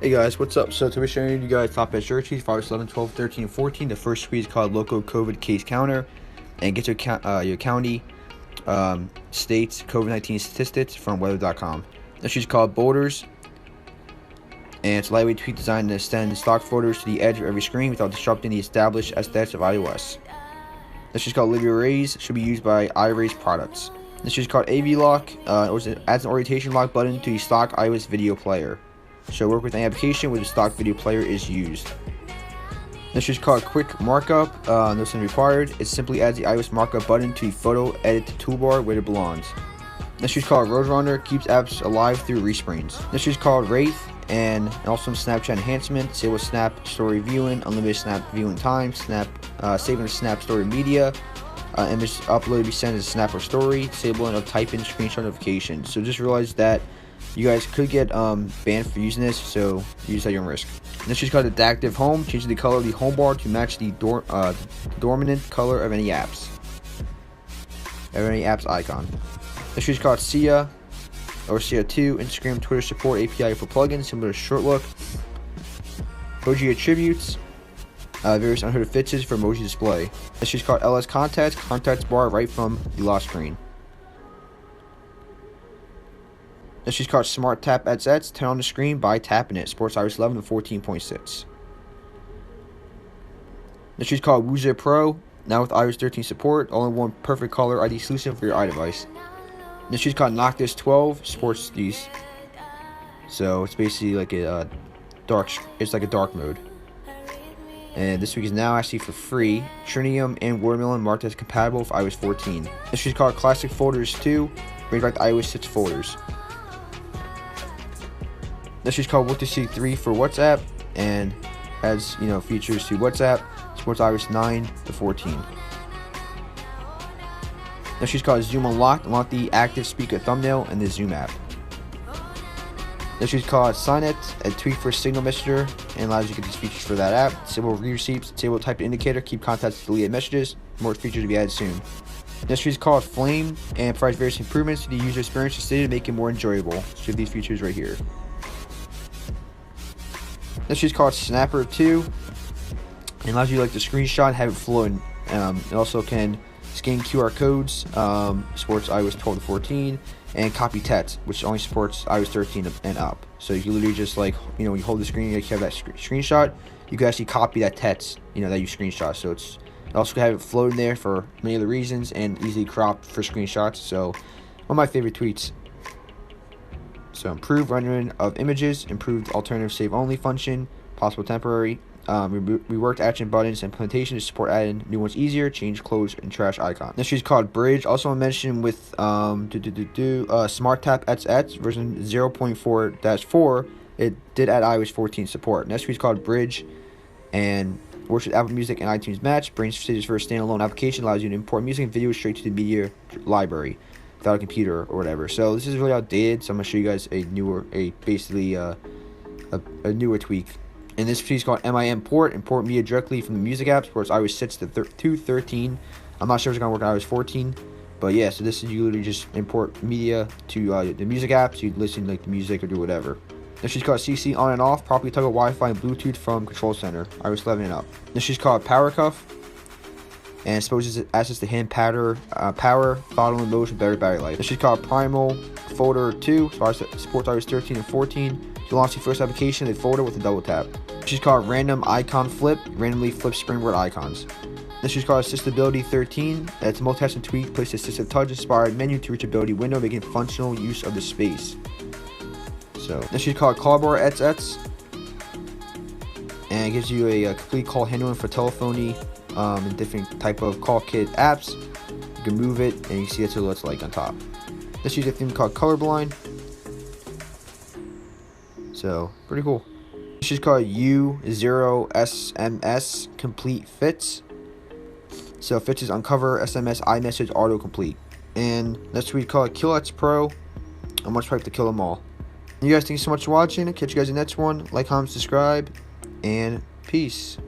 Hey guys, what's up? So today we're showing you guys top edge searches for iOS 11, 12, 13, and 14. The first screen is called Local COVID Case Counter, and get your county, states COVID-19 statistics from weather.com. This is called Boulders, and it's a lightweight tweak designed to extend stock photos to the edge of every screen without disrupting the established aesthetics of iOS. This is called Live Arrays, should be used by iRays products. This is called AV Lock, adds an orientation lock button to the stock iOS video player. So work with an application where the stock video player is used. This is called Quick Markup, nothing required. It simply adds the iOS markup button to the photo edit toolbar where it belongs. This is called Roadrunner, keeps apps alive through resprints. This is called Wraith, and also Snapchat enhancement. Disable Snap Story viewing, unlimited Snap viewing time, saving the Snap Story media, image upload be sent as a Snap or Story, disabling of type-in screenshot notifications. So just realize that you guys could get banned for using this, so use at your own risk. This is called Adaptive Home, changing the color of the home bar to match the dominant color of any apps icon. This is called SIA or SIA2, Instagram, Twitter support API for plugins, similar to ShortLook. Emoji attributes, various unhooded fixes for emoji display. This is called LS contacts bar right from the lock screen. This is called Smart Tap at Sets, turn on the screen by tapping it. Supports iOS 11 and 14.6. This is called Woozer Pro, now with iOS 13 support, all-in-one perfect color ID solution for your iDevice. This is called Noctis 12, supports these. So it's basically like a dark mode. And this week is now actually for free. Trinium and Watermelon marked as compatible with iOS 14. This is called Classic Folders 2, brings back the iOS 6 folders. This is called Odyssey 3 for WhatsApp, and adds features to WhatsApp. Supports iOS 9 to 14. This is called Zoom Unlocked. Unlock the active speaker thumbnail in the Zoom app. This is called Signet, a tweak for Signal Messenger, and allows you to get these features for that app. Disable read receipts, disable type indicator, keep contacts, deleted messages. More features to be added soon. This is called Flame, and provides various improvements to the user experience to make it more enjoyable. So these features right here. This is called Snapper 2. It allows you to the screenshot and have it floating. It also can scan QR codes, supports iOS 12 to 14, and copy text, which only supports iOS 13 and up. So you can literally just when you hold the screen, you have that screenshot, you can actually copy that text, that you screenshot. So it also can have it floating there for many other reasons, and easily cropped for screenshots. So one of my favorite tweets. So improved rendering of images, improved alternative save only function, possible temporary, reworked action buttons and implementation to support adding new ones easier, change close and trash icon. This is called Bridge, also mentioned with Smart Tap at version 0.4-4. It did add iOS 14 support. Next is called Bridge, and works with Apple Music and iTunes Match. Brings features for a standalone application, allows you to import music and video straight to the media library without a computer or whatever. So this is really outdated, so I'm gonna show you guys a newer tweak. And this piece is called MI Import media directly from the music app. Supports iOS 6 to 13. I'm not sure if it's gonna work on iOS 14, but yeah. So this is, you literally just import media to the music app, so you listen to the music or do whatever. This is called CC on and off, properly toggle Wi-Fi and Bluetooth from Control Center, iOS 11 and up. This is called Power Cuff, and exposes access to hand power, throttling modes with better battery life. This is called Primal Folder 2, supports iOS 13 and 14. To launch the first application, they folder with a double tap. This is called Random Icon Flip, randomly flip springboard icons. This is called Assistability 13. It's a multitasking tweak, place assistive touch inspired menu to reachability window, making functional use of the space. So this is called Callbar ets, and it gives you a complete call handling for telephony and different type of call kit apps. You can move it, and you can see that's what it's like on top. This is a theme called Colorblind. So pretty cool. This is called U0SMS Complete Fits. So fits Unc0ver, SMS, iMessage, autocomplete. And next we call it Killets Pro. I'm much hyped to kill them all. You guys, thank you so much for watching. Catch you guys in the next one. Like, comment, subscribe, and peace.